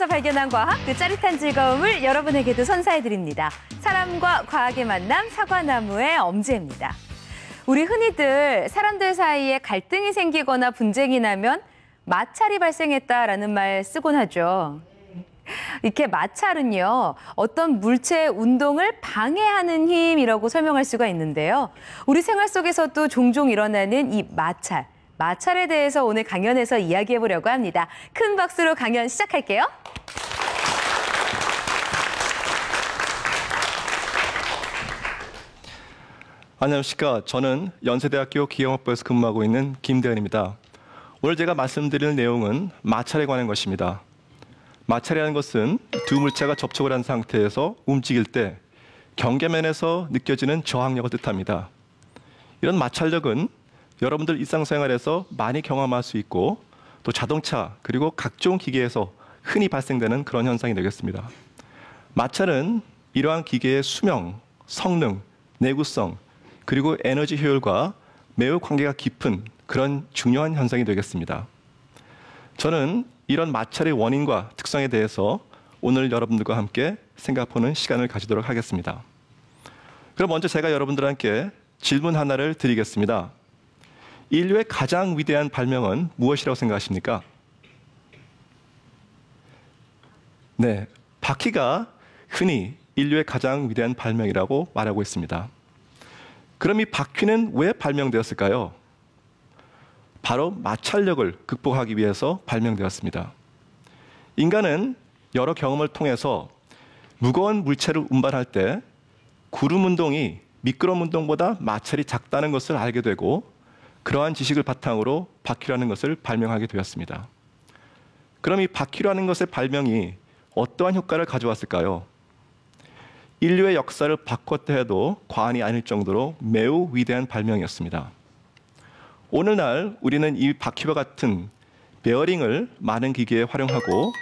현장에서 발견한 과학, 그 짜릿한 즐거움을 여러분에게도 선사해드립니다. 사람과 과학의 만남, 사과나무의 엄지입니다. 우리 흔히들 사람들 사이에 갈등이 생기거나 분쟁이 나면 마찰이 발생했다라는 말 쓰곤 하죠. 이렇게 마찰은요, 어떤 물체의 운동을 방해하는 힘이라고 설명할 수가 있는데요. 우리 생활 속에서도 종종 일어나는 이 마찰에 대해서 오늘 강연에서 이야기해보려고 합니다. 큰 박수로 강연 시작할게요. 안녕하십니까. 저는 연세대학교 기계공학부에서 근무하고 있는 김대현입니다. 오늘 제가 말씀드릴 내용은 마찰에 관한 것입니다. 마찰이라는 것은 두 물체가 접촉을 한 상태에서 움직일 때 경계면에서 느껴지는 저항력을 뜻합니다. 이런 마찰력은 여러분들 일상생활에서 많이 경험할 수 있고 또 자동차 그리고 각종 기계에서 흔히 발생되는 그런 현상이 되겠습니다. 마찰은 이러한 기계의 수명, 성능, 내구성 그리고 에너지 효율과 매우 관계가 깊은 그런 중요한 현상이 되겠습니다. 저는 이런 마찰의 원인과 특성에 대해서 오늘 여러분들과 함께 생각해보는 시간을 가지도록 하겠습니다. 그럼 먼저 제가 여러분들께 질문 하나를 드리겠습니다. 인류의 가장 위대한 발명은 무엇이라고 생각하십니까? 네, 바퀴가 흔히 인류의 가장 위대한 발명이라고 말하고 있습니다. 그럼 이 바퀴는 왜 발명되었을까요? 바로 마찰력을 극복하기 위해서 발명되었습니다. 인간은 여러 경험을 통해서 무거운 물체를 운반할 때 구름 운동이 미끄럼 운동보다 마찰이 작다는 것을 알게 되고 그러한 지식을 바탕으로 바퀴라는 것을 발명하게 되었습니다. 그럼 이 바퀴라는 것의 발명이 어떠한 효과를 가져왔을까요? 인류의 역사를 바꿨다 해도 과언이 아닐 정도로 매우 위대한 발명이었습니다. 오늘날 우리는 이 바퀴와 같은 베어링을 많은 기계에 활용하고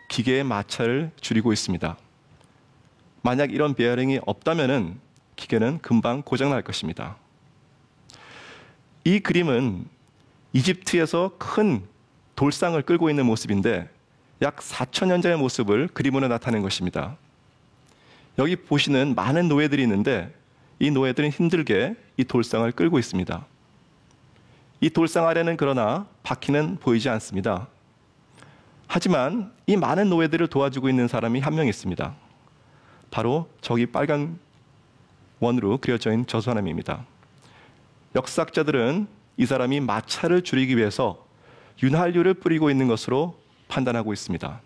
기계의 마찰을 줄이고 있습니다. 만약 이런 베어링이 없다면 기계는 금방 고장날 것입니다. 이 그림은 이집트에서 큰 돌상을 끌고 있는 모습인데 약 4,000년 전의 모습을 그림으로 나타낸 것입니다. 여기 보시는 많은 노예들이 있는데 이 노예들은 힘들게 이 돌상을 끌고 있습니다. 이 돌상 아래는 그러나 바퀴는 보이지 않습니다. 하지만 이 많은 노예들을 도와주고 있는 사람이 한 명 있습니다. 바로 저기 빨간 원으로 그려져 있는 저 사람입니다. 역사학자들은 이 사람이 마찰을 줄이기 위해서 윤활유를 뿌리고 있는 것으로 판단하고 있습니다.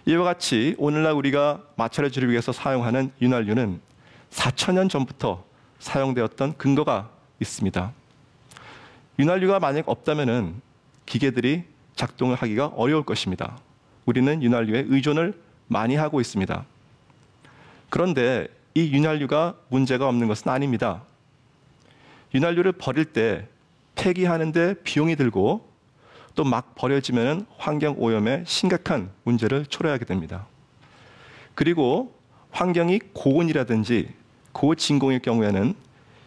이와 같이 오늘날 우리가 마찰을 줄이기 위해서 사용하는 윤활유는 4,000년 전부터 사용되었던 근거가 있습니다. 윤활유가 만약 없다면 기계들이 작동을 하기가 어려울 것입니다. 우리는 윤활유에 의존을 많이 하고 있습니다. 그런데 이 윤활유가 문제가 없는 것은 아닙니다. 윤활유를 버릴 때 폐기하는데 비용이 들고 또 막 버려지면 환경 오염에 심각한 문제를 초래하게 됩니다. 그리고 환경이 고온이라든지 고진공일 경우에는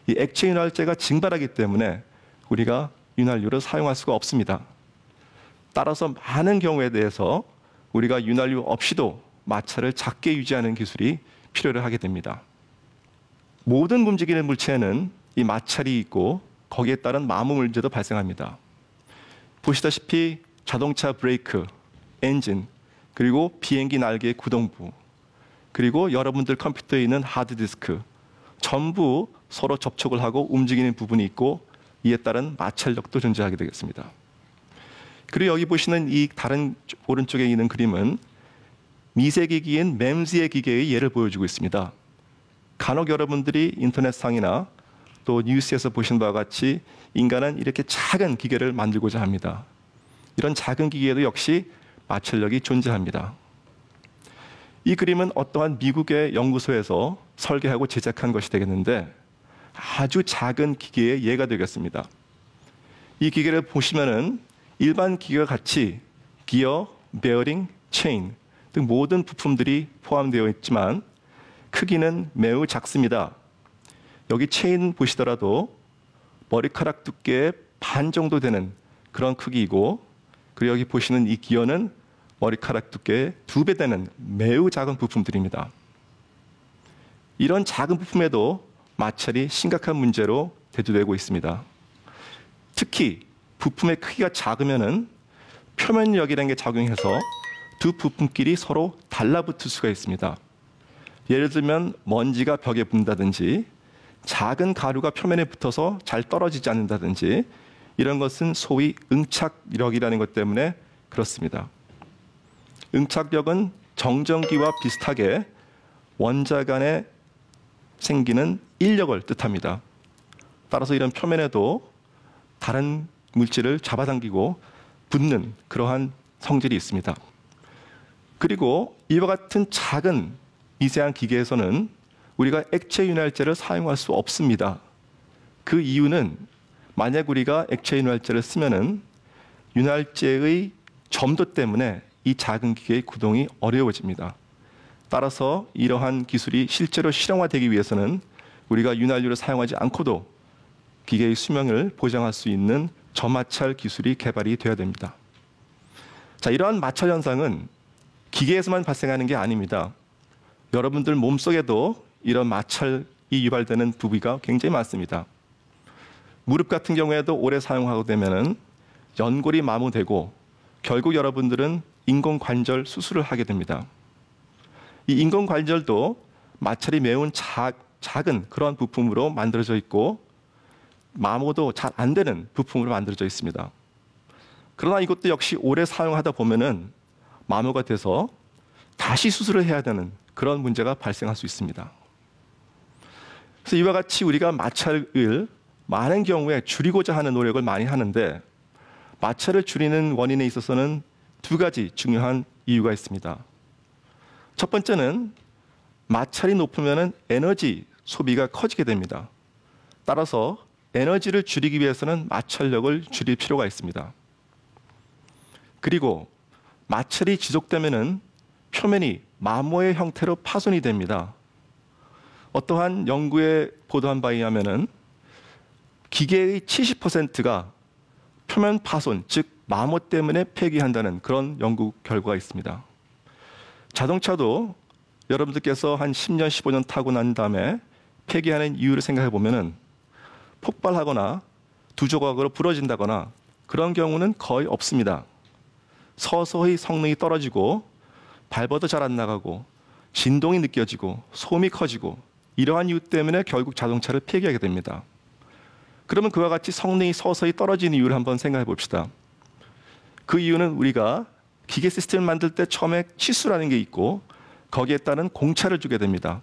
이 액체 윤활제가 증발하기 때문에 우리가 윤활유를 사용할 수가 없습니다. 따라서 많은 경우에 대해서 우리가 윤활유 없이도 마찰을 작게 유지하는 기술이 필요로 하게 됩니다. 모든 움직이는 물체에는 이 마찰이 있고 거기에 따른 마모 문제도 발생합니다. 보시다시피 자동차 브레이크, 엔진, 그리고 비행기 날개의 구동부, 그리고 여러분들 컴퓨터에 있는 하드디스크 전부 서로 접촉을 하고 움직이는 부분이 있고 이에 따른 마찰력도 존재하게 되겠습니다. 그리고 여기 보시는 이 다른 오른쪽에 있는 그림은 미세기기인 맴스의 기계의 예를 보여주고 있습니다. 간혹 여러분들이 인터넷상이나 또 뉴스에서 보신 바와 같이 인간은 이렇게 작은 기계를 만들고자 합니다. 이런 작은 기계에도 역시 마찰력이 존재합니다. 이 그림은 어떠한 미국의 연구소에서 설계하고 제작한 것이 되겠는데 아주 작은 기계의 예가 되겠습니다. 이 기계를 보시면은 일반 기계와 같이 기어, 베어링, 체인 등 모든 부품들이 포함되어 있지만 크기는 매우 작습니다. 여기 체인 보시더라도 머리카락 두께의 반 정도 되는 그런 크기이고, 그리고 여기 보시는 이 기어는 머리카락 두께의 2배 되는 매우 작은 부품들입니다. 이런 작은 부품에도 마찰이 심각한 문제로 대두되고 있습니다. 특히 부품의 크기가 작으면은 표면력이라는 게 작용해서 두 부품끼리 서로 달라붙을 수가 있습니다. 예를 들면 먼지가 벽에 붙는다든지 작은 가루가 표면에 붙어서 잘 떨어지지 않는다든지 이런 것은 소위 응착력이라는 것 때문에 그렇습니다. 응착력은 정전기와 비슷하게 원자 간에 생기는 인력을 뜻합니다. 따라서 이런 표면에도 다른 물질을 잡아당기고 붙는 그러한 성질이 있습니다. 그리고 이와 같은 작은 미세한 기계에서는 우리가 액체 윤활제를 사용할 수 없습니다. 그 이유는 만약 우리가 액체 윤활제를 쓰면은 윤활제의 점도 때문에 이 작은 기계의 구동이 어려워집니다. 따라서 이러한 기술이 실제로 실용화되기 위해서는 우리가 윤활유를 사용하지 않고도 기계의 수명을 보장할 수 있는 저마찰 기술이 개발이 되어야 됩니다. 자, 이러한 마찰 현상은 기계에서만 발생하는 게 아닙니다. 여러분들 몸속에도 이런 마찰이 유발되는 부위가 굉장히 많습니다. 무릎 같은 경우에도 오래 사용하게 되면은 연골이 마모되고 결국 여러분들은 인공관절 수술을 하게 됩니다. 이 인공관절도 마찰이 매우 작은 그런 부품으로 만들어져 있고 마모도 잘 안 되는 부품으로 만들어져 있습니다. 그러나 이것도 역시 오래 사용하다 보면은 마모가 돼서 다시 수술을 해야 되는 그런 문제가 발생할 수 있습니다. 그래서 이와 같이 우리가 마찰을 많은 경우에 줄이고자 하는 노력을 많이 하는데 마찰을 줄이는 원인에 있어서는 2가지 중요한 이유가 있습니다. 첫 번째는 마찰이 높으면 에너지 소비가 커지게 됩니다. 따라서 에너지를 줄이기 위해서는 마찰력을 줄일 필요가 있습니다. 그리고 마찰이 지속되면 표면이 마모의 형태로 파손이 됩니다. 어떠한 연구에 보도한 바에 의하면 기계의 70%가 표면 파손, 즉 마모 때문에 폐기한다는 그런 연구 결과가 있습니다. 자동차도 여러분들께서 한 10년, 15년 타고 난 다음에 폐기하는 이유를 생각해 보면 폭발하거나 두 조각으로 부러진다거나 그런 경우는 거의 없습니다. 서서히 성능이 떨어지고 밟아도 잘 안 나가고 진동이 느껴지고 소음이 커지고 이러한 이유 때문에 결국 자동차를 폐기하게 됩니다. 그러면 그와 같이 성능이 서서히 떨어지는 이유를 한번 생각해 봅시다. 그 이유는 우리가 기계 시스템을 만들 때 처음에 치수라는 게 있고 거기에 따른 공차를 주게 됩니다.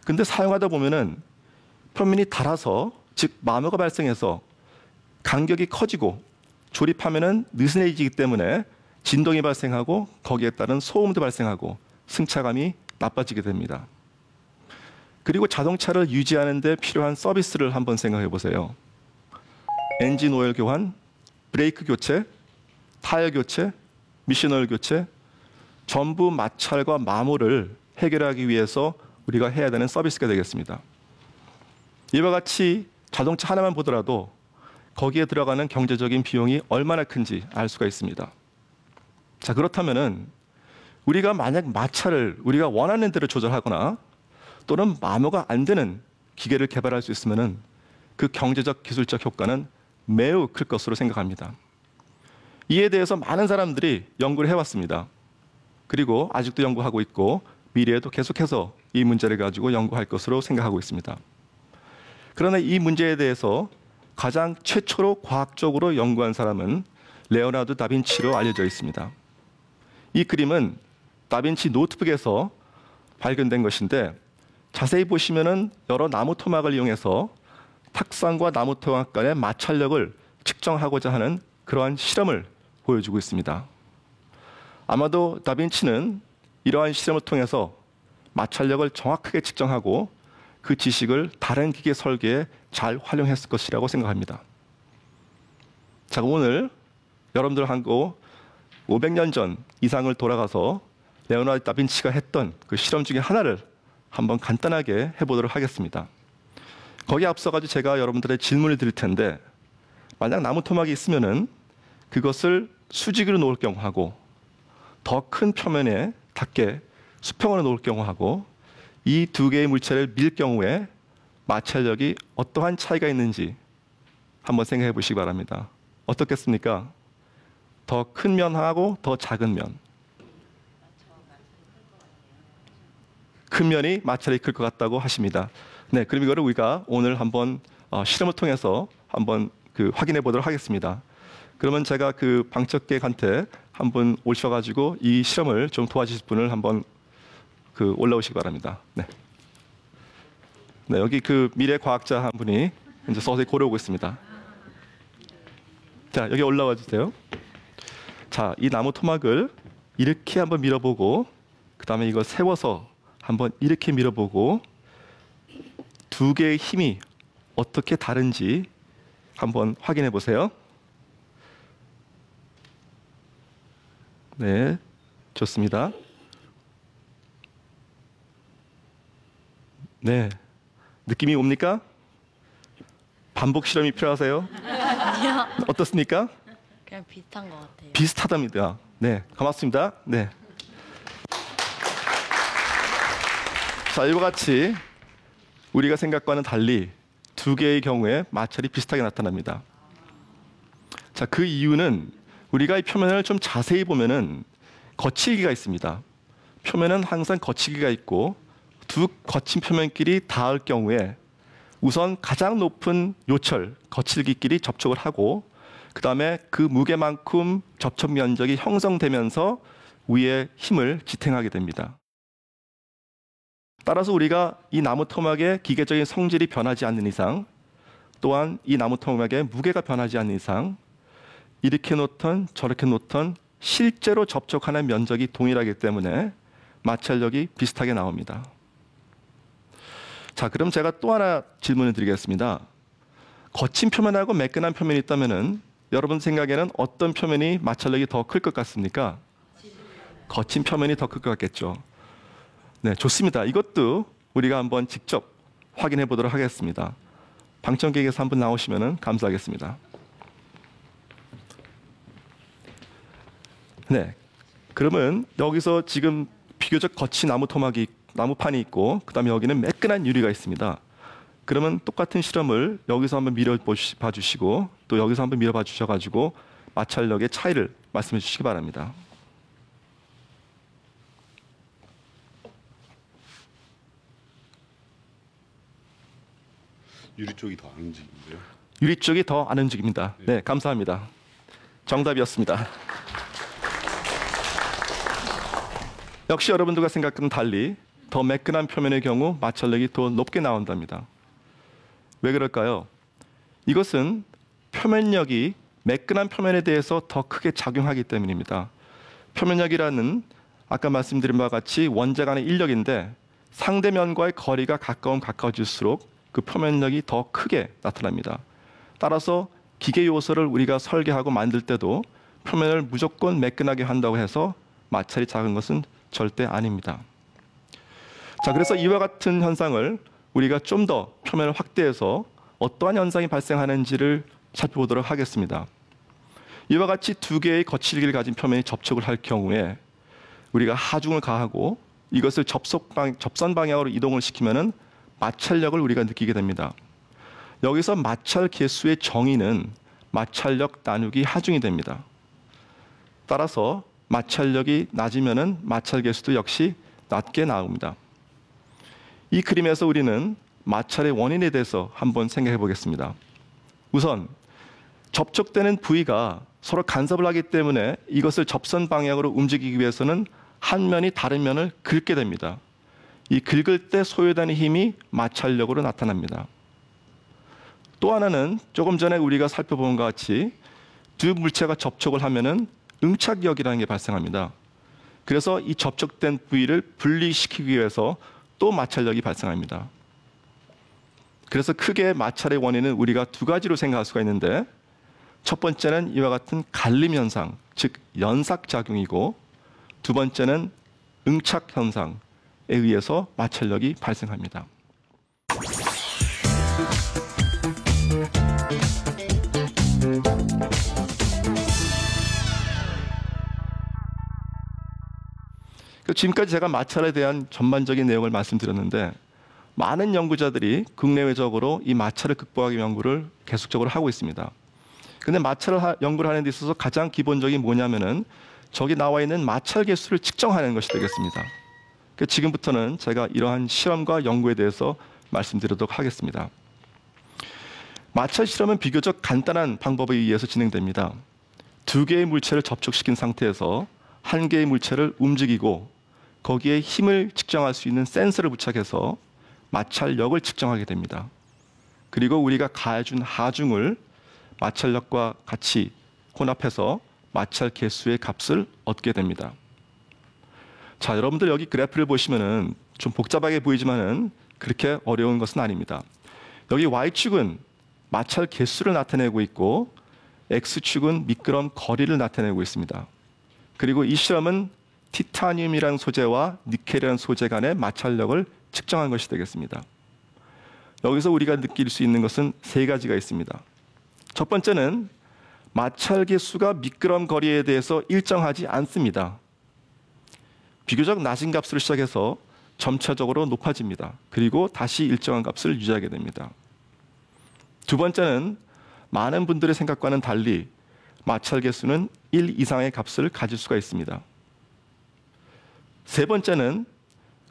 근데 사용하다 보면은 표면이 닳아서 즉 마모가 발생해서 간격이 커지고 조립하면은 느슨해지기 때문에 진동이 발생하고 거기에 따른 소음도 발생하고 승차감이 나빠지게 됩니다. 그리고 자동차를 유지하는 데 필요한 서비스를 한번 생각해 보세요. 엔진 오일 교환, 브레이크 교체, 타이어 교체, 미션 오일 교체, 전부 마찰과 마모를 해결하기 위해서 우리가 해야 되는 서비스가 되겠습니다. 이와 같이 자동차 하나만 보더라도 거기에 들어가는 경제적인 비용이 얼마나 큰지 알 수가 있습니다. 자, 그렇다면은 우리가 만약 마찰을 우리가 원하는 대로 조절하거나 또는 마모가 안 되는 기계를 개발할 수 있으면은 그 경제적 기술적 효과는 매우 클 것으로 생각합니다. 이에 대해서 많은 사람들이 연구를 해왔습니다. 그리고 아직도 연구하고 있고 미래에도 계속해서 이 문제를 가지고 연구할 것으로 생각하고 있습니다. 그러나 이 문제에 대해서 가장 최초로 과학적으로 연구한 사람은 레오나르도 다빈치로 알려져 있습니다. 이 그림은 다빈치 노트북에서 발견된 것인데 자세히 보시면은 여러 나무 토막을 이용해서 탁상과 나무 토막 간의 마찰력을 측정하고자 하는 그러한 실험을 보여주고 있습니다. 아마도 다빈치는 이러한 실험을 통해서 마찰력을 정확하게 측정하고 그 지식을 다른 기계 설계에 잘 활용했을 것이라고 생각합니다. 자, 오늘 여러분들하고 500년 전 이상을 돌아가서 레오나르도 다빈치가 했던 그 실험 중에 하나를 한번 간단하게 해보도록 하겠습니다. 거기에 앞서가지고 제가 여러분들의 질문을 드릴 텐데 만약 나무 토막이 있으면은 그것을 수직으로 놓을 경우하고 더 큰 표면에 닿게 수평으로 놓을 경우하고 이 두 개의 물체를 밀 경우에 마찰력이 어떠한 차이가 있는지 한번 생각해 보시기 바랍니다. 어떻겠습니까? 더 큰 면하고 더 작은 면. 큰 면이 마찰이 클 것 같다고 하십니다. 네, 그럼 이거를 우리가 오늘 한번 실험을 통해서 한번 확인해 보도록 하겠습니다. 그러면 제가 방청객한테 한번 오셔가지고 이 실험을 좀 도와주실 분을 한번 올라오시기 바랍니다. 네. 네, 여기 미래 과학자 한 분이 이제 서서히 고려오고 있습니다. 자, 여기 올라와 주세요. 자, 이 나무 토막을 이렇게 한번 밀어보고, 그 다음에 이거 세워서 한번 이렇게 밀어보고, 두 개의 힘이 어떻게 다른지 한번 확인해 보세요. 네, 좋습니다. 네, 느낌이 옵니까? 반복 실험이 필요하세요? 아니요. 어떻습니까? 그냥 비슷한 것 같아요. 비슷하답니다. 네, 고맙습니다. 네. 자, 이와 같이 우리가 생각과는 달리 두 개의 경우에 마찰이 비슷하게 나타납니다. 자, 그 이유는 우리가 이 표면을 좀 자세히 보면은 거칠기가 있습니다. 표면은 항상 거칠기가 있고 두 거친 표면끼리 닿을 경우에 우선 가장 높은 요철, 거칠기끼리 접촉을 하고 그 다음에 그 무게만큼 접촉 면적이 형성되면서 위에 힘을 지탱하게 됩니다. 따라서 우리가 이 나무 토막의 기계적인 성질이 변하지 않는 이상, 또한 이 나무 토막의 무게가 변하지 않는 이상, 이렇게 놓던 저렇게 놓던 실제로 접촉하는 면적이 동일하기 때문에 마찰력이 비슷하게 나옵니다. 자, 그럼 제가 또 하나 질문을 드리겠습니다. 거친 표면하고 매끈한 표면이 있다면은 여러분 생각에는 어떤 표면이 마찰력이 더 클 것 같습니까? 거친 표면이 더 클 것 같겠죠. 네, 좋습니다. 이것도 우리가 한번 직접 확인해 보도록 하겠습니다. 방청객에서 한 분 나오시면 감사하겠습니다. 네, 그러면 여기서 지금 비교적 거친 나무판이 있고 그 다음에 여기는 매끈한 유리가 있습니다. 그러면 똑같은 실험을 여기서 한번 밀어봐 주시고 또 여기서 한번 밀어봐 주셔가지고 마찰력의 차이를 말씀해 주시기 바랍니다. 유리 쪽이 더 안 움직이는데요? 유리 쪽이 더 안 움직입니다. 네, 감사합니다. 정답이었습니다. 역시 여러분들과 생각과는 달리 더 매끈한 표면의 경우 마찰력이 더 높게 나온답니다. 왜 그럴까요? 이것은 표면력이 매끈한 표면에 대해서 더 크게 작용하기 때문입니다. 표면력이라는 아까 말씀드린 바와 같이 원자 간의 인력인데 상대면과의 거리가 가까워질수록 그 표면력이 더 크게 나타납니다. 따라서 기계 요소를 우리가 설계하고 만들 때도 표면을 무조건 매끈하게 한다고 해서 마찰이 작은 것은 절대 아닙니다. 자, 그래서 이와 같은 현상을 우리가 좀 더 표면을 확대해서 어떠한 현상이 발생하는지를 살펴보도록 하겠습니다. 이와 같이 두 개의 거칠기를 가진 표면이 접촉을 할 경우에 우리가 하중을 가하고 이것을 접선 방향으로 이동을 시키면은 마찰력을 우리가 느끼게 됩니다. 여기서 마찰 계수의 정의는 마찰력 나누기 하중이 됩니다. 따라서 마찰력이 낮으면은 마찰 계수도 역시 낮게 나옵니다. 이 그림에서 우리는 마찰의 원인에 대해서 한번 생각해 보겠습니다. 우선 접촉되는 부위가 서로 간섭을 하기 때문에 이것을 접선 방향으로 움직이기 위해서는 한 면이 다른 면을 긁게 됩니다. 이 긁을 때 소요되는 힘이 마찰력으로 나타납니다. 또 하나는 조금 전에 우리가 살펴본 것 같이 두 물체가 접촉을 하면은 응착력이라는 게 발생합니다. 그래서 이 접촉된 부위를 분리시키기 위해서 또 마찰력이 발생합니다. 그래서 크게 마찰의 원인은 우리가 두 가지로 생각할 수가 있는데 첫 번째는 이와 같은 갈림 현상, 즉 연삭작용이고 두 번째는 응착 현상에 의해서 마찰력이 발생합니다. 지금까지 제가 마찰에 대한 전반적인 내용을 말씀드렸는데 많은 연구자들이 국내외적으로 이 마찰을 극복하기 위한 연구를 계속적으로 하고 있습니다. 근데 마찰을 연구를 하는 데 있어서 가장 기본적인 뭐냐면은 저기 나와 있는 마찰 개수를 측정하는 것이 되겠습니다. 지금부터는 제가 이러한 실험과 연구에 대해서 말씀드리도록 하겠습니다. 마찰 실험은 비교적 간단한 방법에 의해서 진행됩니다. 두 개의 물체를 접촉시킨 상태에서 한 개의 물체를 움직이고 거기에 힘을 측정할 수 있는 센서를 부착해서 마찰력을 측정하게 됩니다. 그리고 우리가 가해준 하중을 마찰력과 같이 혼합해서 마찰 개수의 값을 얻게 됩니다. 자, 여러분들 여기 그래프를 보시면은 좀 복잡하게 보이지만은 그렇게 어려운 것은 아닙니다. 여기 Y축은 마찰 개수를 나타내고 있고 X축은 미끄럼 거리를 나타내고 있습니다. 그리고 이 실험은 티타늄이라는 소재와 니켈이라는 소재 간의 마찰력을 측정한 것이 되겠습니다. 여기서 우리가 느낄 수 있는 것은 세 가지가 있습니다. 첫 번째는 마찰 개수가 미끄럼 거리에 대해서 일정하지 않습니다. 비교적 낮은 값으로 시작해서 점차적으로 높아집니다. 그리고 다시 일정한 값을 유지하게 됩니다. 두 번째는 많은 분들의 생각과는 달리 마찰 개수는 1 이상의 값을 가질 수가 있습니다. 세 번째는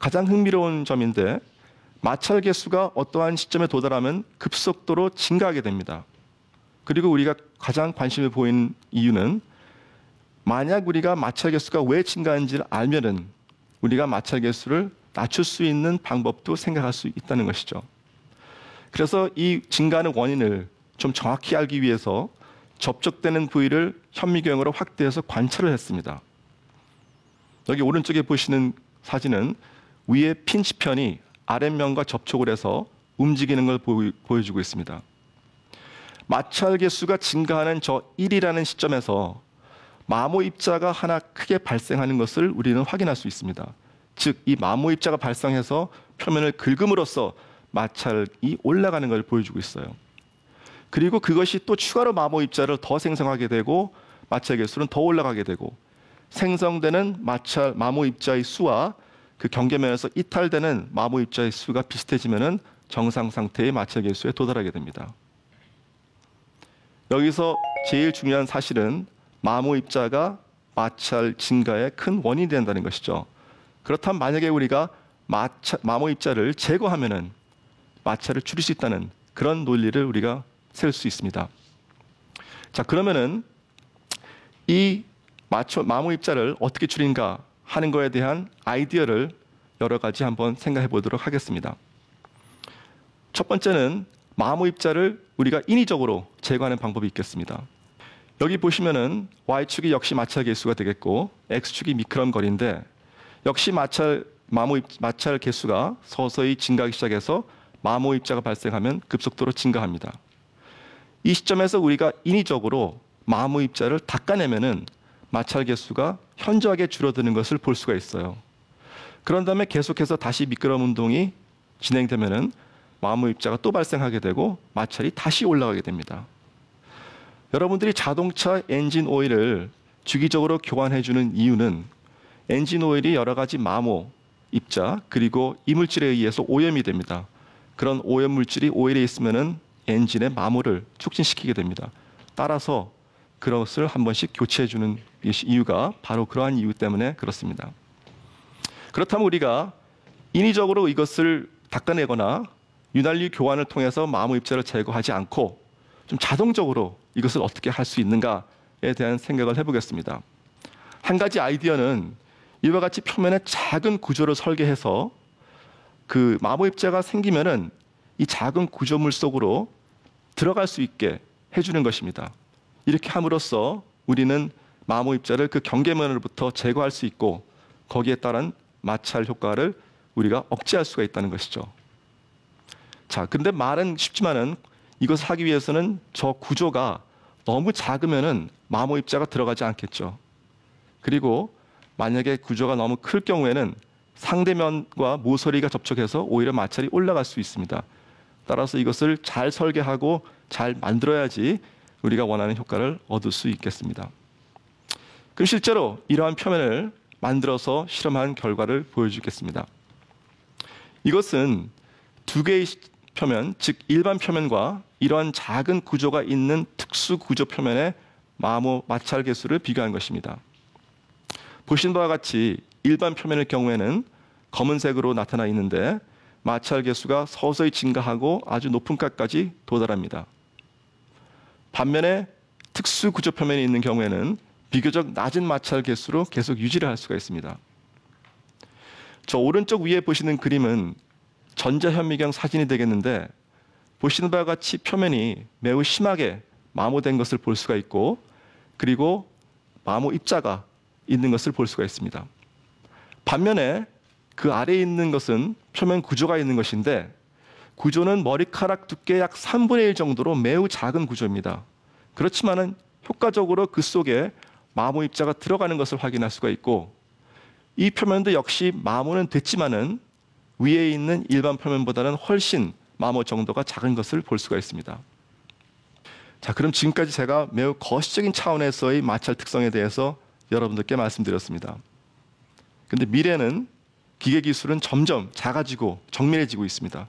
가장 흥미로운 점인데 마찰 개수가 어떠한 시점에 도달하면 급속도로 증가하게 됩니다. 그리고 우리가 가장 관심을 보이는 이유는 만약 우리가 마찰 개수가 왜 증가하는지를 알면은 우리가 마찰 개수를 낮출 수 있는 방법도 생각할 수 있다는 것이죠. 그래서 이 증가하는 원인을 좀 정확히 알기 위해서 접촉되는 부위를 현미경으로 확대해서 관찰을 했습니다. 여기 오른쪽에 보시는 사진은 위에 핀치편이 아랫면과 접촉을 해서 움직이는 걸 보여주고 있습니다. 마찰 개수가 증가하는 저 1이라는 시점에서 마모 입자가 하나 크게 발생하는 것을 우리는 확인할 수 있습니다. 즉, 이 마모 입자가 발생해서 표면을 긁음으로써 마찰이 올라가는 걸 보여주고 있어요. 그리고 그것이 또 추가로 마모 입자를 더 생성하게 되고 마찰 개수는 더 올라가게 되고 생성되는 마모 입자의 수와 그 경계면에서 이탈되는 마모 입자의 수가 비슷해지면은 정상 상태의 마찰 개수에 도달하게 됩니다. 여기서 제일 중요한 사실은 마모 입자가 마찰 증가의 큰 원인이 된다는 것이죠. 그렇다면 만약에 우리가 마모 입자를 제거하면은 마찰을 줄일 수 있다는 그런 논리를 우리가 세울 수 있습니다. 자, 그러면은 이 마모 입자를 어떻게 줄인가 하는 거에 대한 아이디어를 여러 가지 한번 생각해 보도록 하겠습니다. 첫 번째는 마모 입자를 우리가 인위적으로 제거하는 방법이 있겠습니다. 여기 보시면은 Y축이 역시 마찰 개수가 되겠고 X축이 미끄럼 거리인데 역시 마찰 개수가 서서히 증가하기 시작해서 마모 입자가 발생하면 급속도로 증가합니다. 이 시점에서 우리가 인위적으로 마모 입자를 닦아내면은 마찰 개수가 현저하게 줄어드는 것을 볼 수가 있어요. 그런 다음에 계속해서 다시 미끄럼 운동이 진행되면은 마모 입자가 또 발생하게 되고 마찰이 다시 올라가게 됩니다. 여러분들이 자동차 엔진 오일을 주기적으로 교환해주는 이유는 엔진 오일이 여러 가지 마모 입자 그리고 이물질에 의해서 오염이 됩니다. 그런 오염 물질이 오일에 있으면은 엔진의 마모를 촉진시키게 됩니다. 따라서 그것을 한 번씩 교체해주는 이유가 바로 그러한 이유 때문에 그렇습니다. 그렇다면 우리가 인위적으로 이것을 닦아내거나 윤활유 교환을 통해서 마모 입자를 제거하지 않고 좀 자동적으로 이것을 어떻게 할 수 있는가에 대한 생각을 해보겠습니다. 한 가지 아이디어는 이와 같이 표면에 작은 구조를 설계해서 그 마모 입자가 생기면은 이 작은 구조물 속으로 들어갈 수 있게 해주는 것입니다. 이렇게 함으로써 우리는 마모 입자를 그 경계면으로부터 제거할 수 있고 거기에 따른 마찰 효과를 우리가 억제할 수가 있다는 것이죠. 자, 근데 말은 쉽지만은 이것을 하기 위해서는 저 구조가 너무 작으면은 마모 입자가 들어가지 않겠죠. 그리고 만약에 구조가 너무 클 경우에는 상대면과 모서리가 접촉해서 오히려 마찰이 올라갈 수 있습니다. 따라서 이것을 잘 설계하고 잘 만들어야지 우리가 원하는 효과를 얻을 수 있겠습니다. 그럼 실제로 이러한 표면을 만들어서 실험한 결과를 보여주겠습니다. 이것은 두 개의 표면, 즉 일반 표면과 이러한 작은 구조가 있는 특수 구조 표면의 마찰 개수를 비교한 것입니다. 보신 바와 같이 일반 표면의 경우에는 검은색으로 나타나 있는데 마찰 개수가 서서히 증가하고 아주 높은 값까지 도달합니다. 반면에 특수 구조 표면이 있는 경우에는 비교적 낮은 마찰 개수로 계속 유지를 할 수가 있습니다. 저 오른쪽 위에 보시는 그림은 전자현미경 사진이 되겠는데 보시는 바와 같이 표면이 매우 심하게 마모된 것을 볼 수가 있고 그리고 마모 입자가 있는 것을 볼 수가 있습니다. 반면에 그 아래에 있는 것은 표면 구조가 있는 것인데 구조는 머리카락 두께 약 3분의 1 정도로 매우 작은 구조입니다. 그렇지만은 효과적으로 그 속에 마모 입자가 들어가는 것을 확인할 수가 있고 이 표면도 역시 마모는 됐지만은 위에 있는 일반 표면보다는 훨씬 마모 정도가 작은 것을 볼 수가 있습니다. 자, 그럼 지금까지 제가 매우 거시적인 차원에서의 마찰 특성에 대해서 여러분들께 말씀드렸습니다. 근데 미래는 기계 기술은 점점 작아지고 정밀해지고 있습니다.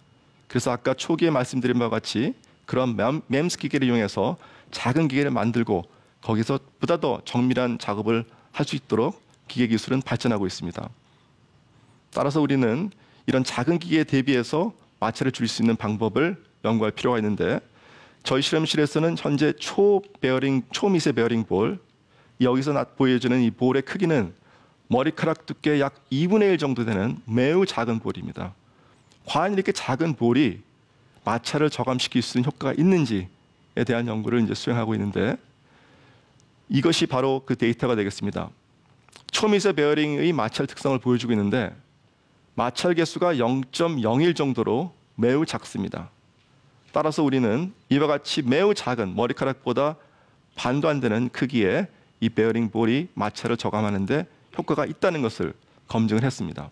그래서 아까 초기에 말씀드린 바와 같이 그런 MEMS 기계를 이용해서 작은 기계를 만들고 거기서 보다 더 정밀한 작업을 할 수 있도록 기계 기술은 발전하고 있습니다. 따라서 우리는 이런 작은 기계에 대비해서 마찰을 줄일 수 있는 방법을 연구할 필요가 있는데 저희 실험실에서는 현재 초미세 베어링 볼, 여기서 보여주는 이 볼의 크기는 머리카락 두께 약 2분의 1 정도 되는 매우 작은 볼입니다. 과연 이렇게 작은 볼이 마찰을 저감시킬 수 있는 효과가 있는지에 대한 연구를 이제 수행하고 있는데 이것이 바로 그 데이터가 되겠습니다. 초미세 베어링의 마찰 특성을 보여주고 있는데 마찰 개수가 0.01 정도로 매우 작습니다. 따라서 우리는 이와 같이 매우 작은 머리카락보다 반도 안 되는 크기의 이 베어링 볼이 마찰을 저감하는데 효과가 있다는 것을 검증을 했습니다.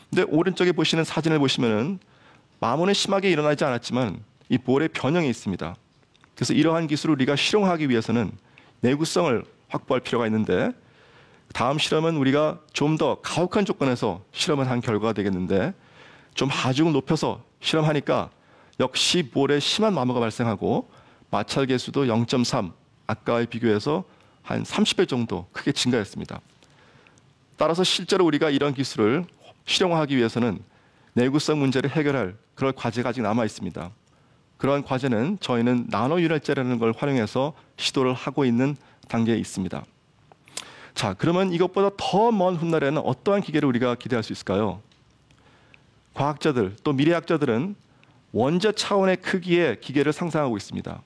근데 오른쪽에 보시는 사진을 보시면은 마모는 심하게 일어나지 않았지만 이 볼의 변형이 있습니다. 그래서 이러한 기술을 우리가 실용하기 위해서는 내구성을 확보할 필요가 있는데 다음 실험은 우리가 좀 더 가혹한 조건에서 실험을 한 결과가 되겠는데 좀 하중을 높여서 실험하니까 역시 볼에 심한 마모가 발생하고 마찰 개수도 0.3, 아까와 비교해서 한 30배 정도 크게 증가했습니다. 따라서 실제로 우리가 이런 기술을 실용화하기 위해서는 내구성 문제를 해결할 그런 과제가 아직 남아 있습니다. 그러한 과제는 저희는 나노윤활제라는 걸 활용해서 시도를 하고 있는 단계에 있습니다. 자, 그러면 이것보다 더 먼 훗날에는 어떠한 기계를 우리가 기대할 수 있을까요? 과학자들 또 미래학자들은 원자 차원의 크기의 기계를 상상하고 있습니다.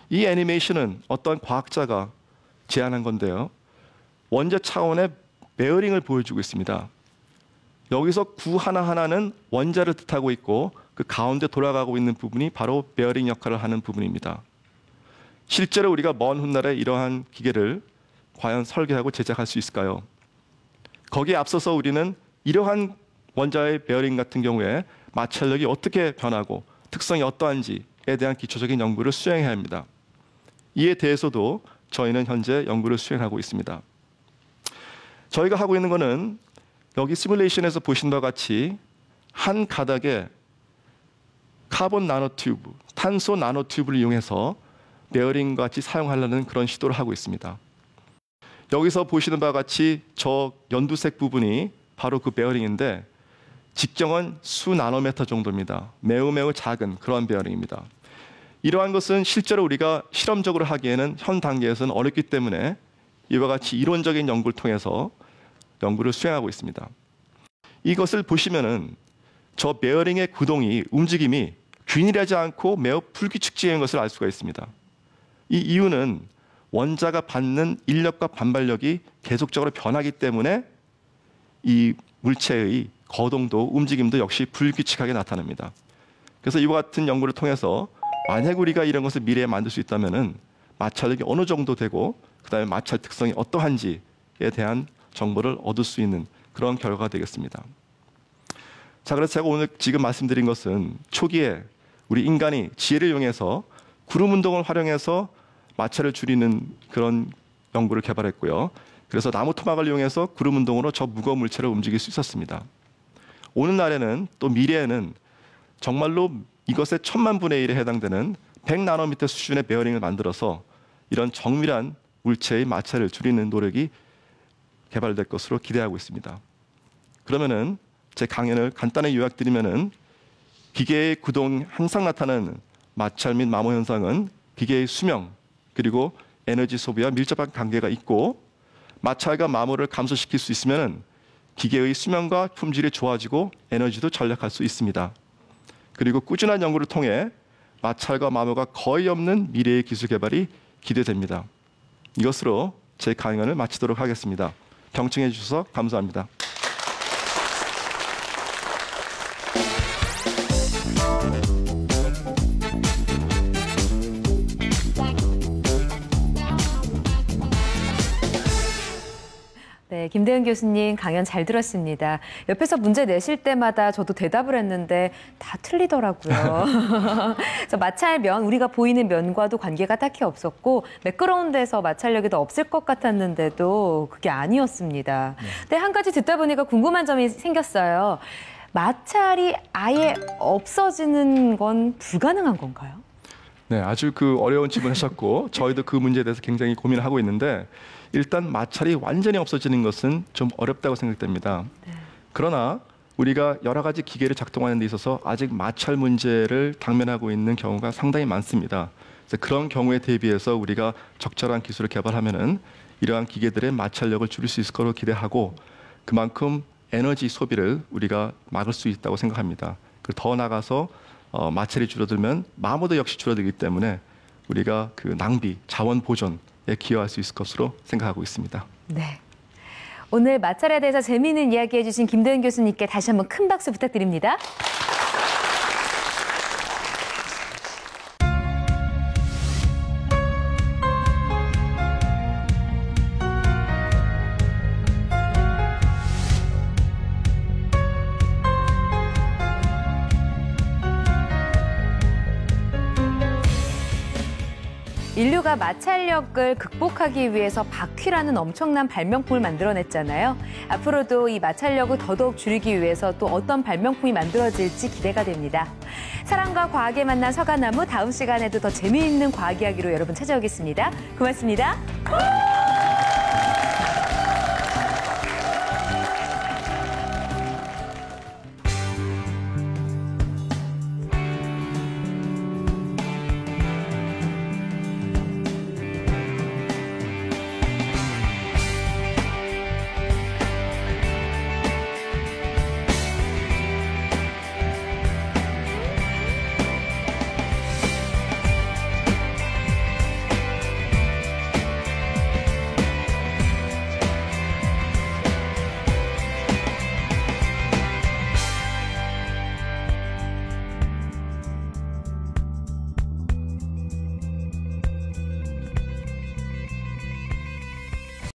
이 애니메이션은 어떤 과학자가 제안한 건데요. 원자 차원의 베어링을 보여주고 있습니다. 여기서 구 하나하나는 원자를 뜻하고 있고 그 가운데 돌아가고 있는 부분이 바로 베어링 역할을 하는 부분입니다. 실제로 우리가 먼 훗날에 이러한 기계를 과연 설계하고 제작할 수 있을까요? 거기에 앞서서 우리는 이러한 원자의 베어링 같은 경우에 마찰력이 어떻게 변하고 특성이 어떠한지에 대한 기초적인 연구를 수행해야 합니다. 이에 대해서도 저희는 현재 연구를 수행하고 있습니다. 저희가 하고 있는 것은 여기 시뮬레이션에서 보신 바와 같이 한 가닥에 카본 나노튜브, 탄소 나노튜브를 이용해서 베어링과 같이 사용하려는 그런 시도를 하고 있습니다. 여기서 보시는 바와 같이 저 연두색 부분이 바로 그 베어링인데 직경은 수 나노미터 정도입니다. 매우 작은 그런 베어링입니다. 이러한 것은 실제로 우리가 실험적으로 하기에는 현 단계에서는 어렵기 때문에 이와 같이 이론적인 연구를 통해서 연구를 수행하고 있습니다. 이것을 보시면은 저 베어링의 구동이 움직임이 균일하지 않고 매우 불규칙적인 것을 알 수가 있습니다. 이 이유는 원자가 받는 인력과 반발력이 계속적으로 변하기 때문에 이 물체의 거동도 움직임도 역시 불규칙하게 나타납니다. 그래서 이와 같은 연구를 통해서 만약 우리가 이런 것을 미래에 만들 수 있다면은 마찰력이 어느 정도 되고 그다음에 마찰 특성이 어떠한지에 대한 정보를 얻을 수 있는 그런 결과가 되겠습니다. 자, 그래서 제가 오늘 지금 말씀드린 것은 초기에 우리 인간이 지혜를 이용해서 구름 운동을 활용해서 마찰을 줄이는 그런 연구를 개발했고요. 그래서 나무 토막을 이용해서 구름 운동으로 저 무거운 물체를 움직일 수 있었습니다. 오늘날에는 또 미래에는 정말로 이것의 1000만 분의 1에 해당되는 100나노미터 수준의 베어링을 만들어서 이런 정밀한 물체의 마찰을 줄이는 노력이 개발될 것으로 기대하고 있습니다. 그러면은 제 강연을 간단히 요약드리면은 기계의 구동 항상 나타나는 마찰 및 마모 현상은 기계의 수명 그리고 에너지 소비와 밀접한 관계가 있고 마찰과 마모를 감소시킬 수 있으면은 기계의 수명과 품질이 좋아지고 에너지도 절약할 수 있습니다. 그리고 꾸준한 연구를 통해 마찰과 마모가 거의 없는 미래의 기술 개발이 기대됩니다. 이것으로 제 강연을 마치도록 하겠습니다. 경청해 주셔서 감사합니다. 네, 김대은 교수님 강연 잘 들었습니다. 옆에서 문제 내실 때마다 저도 대답을 했는데 다 틀리더라고요. 그래서 마찰면, 우리가 보이는 면과도 관계가 딱히 없었고 매끄러운 데서 마찰력이 더 없을 것 같았는데도 그게 아니었습니다. 근데 한 가지 듣다 보니까 궁금한 점이 생겼어요. 마찰이 아예 없어지는 건 불가능한 건가요? 네, 아주 어려운 질문하셨고 저희도 그 문제에 대해서 굉장히 고민을 하고 있는데 일단 마찰이 완전히 없어지는 것은 좀 어렵다고 생각됩니다. 네. 그러나 우리가 여러 가지 기계를 작동하는 데 있어서 아직 마찰 문제를 당면하고 있는 경우가 상당히 많습니다. 그래서 그런 경우에 대비해서 우리가 적절한 기술을 개발하면은 이러한 기계들의 마찰력을 줄일 수 있을 거로 기대하고 그만큼 에너지 소비를 우리가 막을 수 있다고 생각합니다. 그리고 더 나아가서 마찰이 줄어들면 마모도 역시 줄어들기 때문에 우리가 낭비, 자원 보존에 기여할 수 있을 것으로 생각하고 있습니다. 네. 오늘 마찰에 대해서 재미있는 이야기 해주신 김대은 교수님께 다시 한번 큰 박수 부탁드립니다. 인류가 마찰력을 극복하기 위해서 바퀴라는 엄청난 발명품을 만들어냈잖아요. 앞으로도 이 마찰력을 더더욱 줄이기 위해서 또 어떤 발명품이 만들어질지 기대가 됩니다. 사람과 과학의 만난 서가나무, 다음 시간에도 더 재미있는 과학 이야기로 여러분 찾아오겠습니다. 고맙습니다.